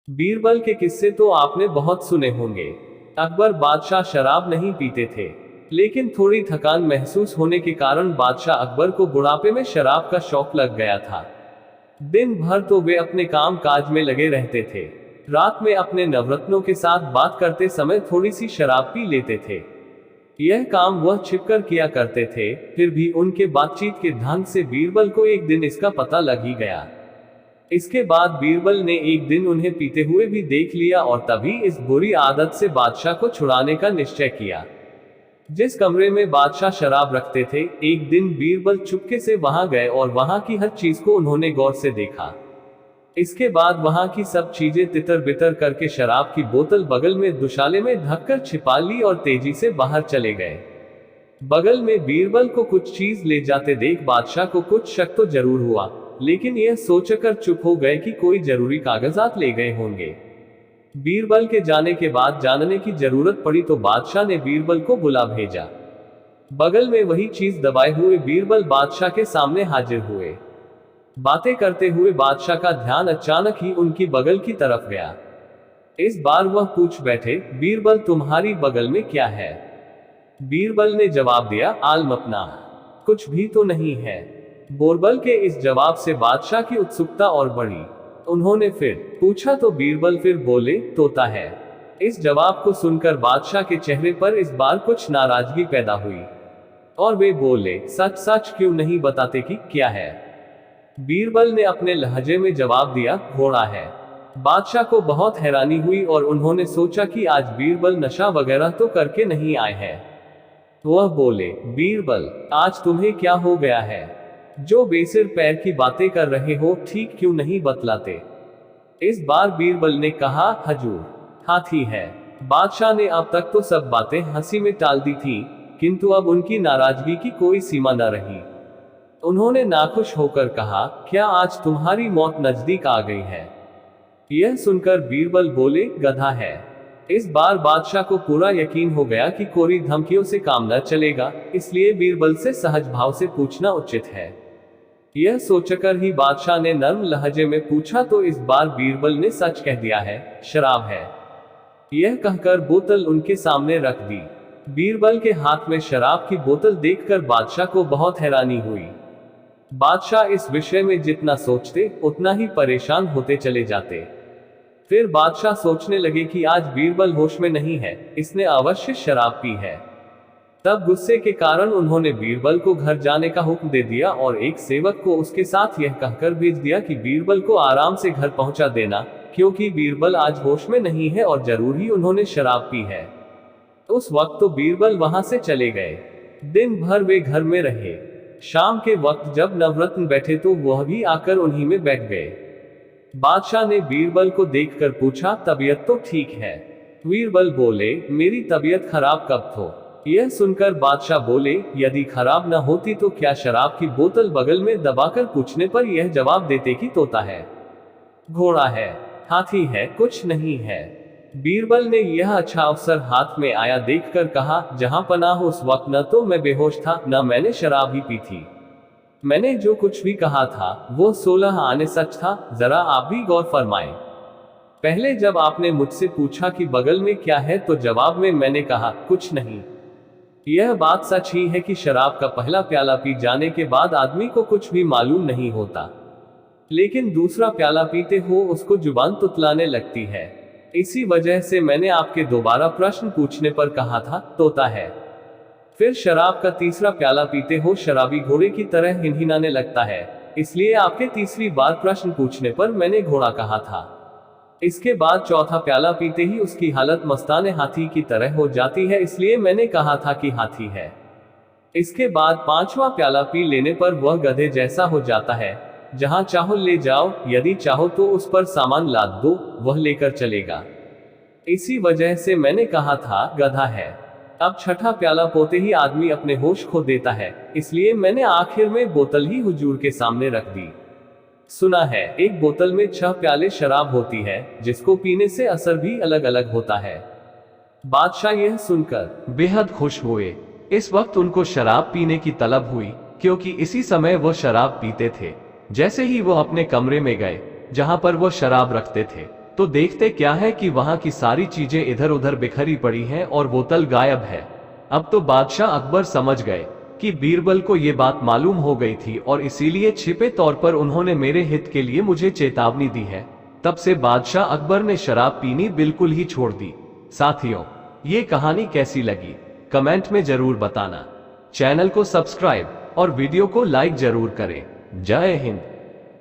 बीरबल के किस्से तो आपने बहुत सुने होंगे। अकबर बादशाह शराब नहीं पीते थे, लेकिन थोड़ी थकान महसूस होने के कारण बादशाह अकबर को बुढ़ापे में शराब का शौक लग गया था। दिन भर तो वे अपने काम काज में लगे रहते थे। रात में अपने नवरत्नों के साथ बात करते समय थोड़ी सी शराब पी लेते थे। यह काम वह छिपकर किया करते थे, फिर भी उनके बातचीत के ढंग से बीरबल को एक दिन इसका पता लग ही गया। इसके बाद बीरबल ने एक दिन उन्हें पीते हुए भी देख लिया और तभी इस बुरी आदत से बादशाह को छुड़ाने का निश्चय किया। जिस कमरे में बादशाह शराब रखते थे, एक दिन बीरबल चुपके से वहां गए और वहां की हर चीज को उन्होंने गौर से देखा। इसके बाद वहां की सब चीजें तितर बितर करके शराब की बोतल बगल में दुशाले में ढककर छिपा ली और तेजी से बाहर चले गए। बगल में बीरबल को कुछ चीज ले जाते देख बादशाह को कुछ शक तो जरूर हुआ, लेकिन यह सोचकर चुप हो गए कि कोई जरूरी कागजात ले गए होंगे। बीरबल के जाने के बाद जानने की जरूरत पड़ी तो बादशाह ने बीरबल को बुला भेजा। बगल में वही चीज दबाए हुए बीरबल बादशाह के सामने हाजिर हुए। बातें करते हुए बादशाह का ध्यान अचानक ही उनकी बगल की तरफ गया। इस बार वह पूछ बैठे, बीरबल तुम्हारी बगल में क्या है? बीरबल ने जवाब दिया, आलमपना, कुछ भी तो नहीं है। बीरबल के इस जवाब से बादशाह की उत्सुकता और बढ़ी। उन्होंने फिर पूछा तो बीरबल फिर बोले, तोता है। इस जवाब को सुनकर बादशाह के चेहरे पर इस बार कुछ नाराजगी पैदा हुई और वे बोले, सच सच क्यों नहीं बताते कि क्या है? बीरबल ने अपने लहजे में जवाब दिया, घोड़ा है। बादशाह को बहुत हैरानी हुई और उन्होंने सोचा कि आज बीरबल नशा वगैरह तो करके नहीं आए हैं। वह बोले, बीरबल, आज तुम्हें क्या हो गया है? जो बेसिर पैर की बातें कर रहे हो, ठीक क्यों नहीं बतलाते? इस बार बीरबल ने कहा, हजूर, हाथी है। बादशाह ने अब तक तो सब बातें हंसी में टाल दी थी, किंतु अब उनकी नाराजगी की कोई सीमा न रही। उन्होंने नाखुश होकर कहा, क्या आज तुम्हारी मौत नजदीक आ गई है? यह सुनकर बीरबल बोले, गधा है। इस बार बादशाह को पूरा यकीन हो गया कि कोरी धमकियों से काम न चलेगा, इसलिए बीरबल से सहज भाव से पूछना उचित है। यह सोचकर ही बादशाह ने नर्म लहजे में पूछा तो इस बार बीरबल ने सच कह दिया है, शराब है। यह कहकर बोतल उनके सामने रख दी। बीरबल के हाथ में शराब की बोतल देखकर बादशाह को बहुत हैरानी हुई। बादशाह इस विषय में जितना सोचते उतना ही परेशान होते चले जाते। फिर बादशाह सोचने लगे कि आज बीरबल होश में नहीं है, इसने अवश्य शराब पी है। तब गुस्से के कारण उन्होंने बीरबल को घर जाने का हुक्म दे दिया और एक सेवक को उसके साथ यह कहकर भेज दिया कि बीरबल को आराम से घर पहुंचा देना, क्योंकि बीरबल आज होश में नहीं है और जरूर ही उन्होंने शराब पी है। उस वक्त तो बीरबल वहां से चले गए। दिन भर वे घर में रहे। शाम के वक्त जब नवरत्न बैठे तो वह भी आकर उन्हीं में बैठ गए। बादशाह ने बीरबल को देखकर पूछा, तबीयत तो ठीक है? बीरबल बोले, मेरी तबीयत खराब कब थो? यह सुनकर बादशाह बोले, यदि खराब न होती तो क्या शराब की बोतल बगल में दबाकर पूछने पर यह जवाब देते कि तोता है, घोड़ा है, हाथी है, कुछ नहीं है। बीरबल ने यह अच्छा अवसर हाथ में आया देखकर कहा, जहां पनाह उस वक्त न तो मैं बेहोश था, न मैंने शराब ही पी थी। मैंने जो कुछ भी कहा था वो 16 आने सच था, जरा आप भी गौर फरमाएं। पहले जब आपने मुझसे पूछा कि बगल में क्या है तो जवाब में मैंने कहा, कुछ नहीं। यह बात सच ही है कि शराब का पहला प्याला पी जाने के बाद आदमी को कुछ भी मालूम नहीं होता, लेकिन दूसरा प्याला पीते हो उसको जुबान तुतलाने लगती है। इसी वजह से मैंने आपके दोबारा प्रश्न पूछने पर कहा था, तोता है। फिर शराब का तीसरा प्याला पीते हो शराबी घोड़े की तरह हिनहिनाने लगता है, इसलिए आपके तीसरी बार प्रश्न पूछने पर मैंने घोड़ा कहा था। इसके बाद चौथा प्याला पीते ही उसकी हालत मस्ताने हाथी की तरह हो जाती है, इसलिए मैंने कहा था कि हाथी है। इसके बाद पांचवा प्याला पी लेने पर वह गधे जैसा हो जाता है, जहां चाहो ले जाओ, यदि चाहो तो उस पर सामान लाद दो, वह लेकर चलेगा। इसी वजह से मैंने कहा था, गधा है। अब छठा प्याला पोते ही आदमी अपने होश खो देता है, इसलिए मैंने आखिर में बोतल ही हुजूर के सामने रख दी। सुना है एक बोतल में 6 प्याले शराब होती है, जिसको पीने से असर भी अलग अलग होता है। बादशाह यह सुनकर बेहद खुश हुए। इस वक्त उनको शराब पीने की तलब हुई, क्योंकि इसी समय वो शराब पीते थे। जैसे ही वो अपने कमरे में गए जहां पर वो शराब रखते थे, तो देखते क्या है कि वहां की सारी चीजें इधर उधर बिखरी पड़ी हैं और बोतल गायब है। अब तो बादशाह अकबर समझ गए कि बीरबल को ये बात मालूम हो गई थी और इसीलिए छिपे तौर पर उन्होंने मेरे हित के लिए मुझे चेतावनी दी है। तब से बादशाह अकबर ने शराब पीनी बिल्कुल ही छोड़ दी। साथियों, ये कहानी कैसी लगी कमेंट में जरूर बताना। चैनल को सब्सक्राइब और वीडियो को लाइक जरूर करें। जय हिंद।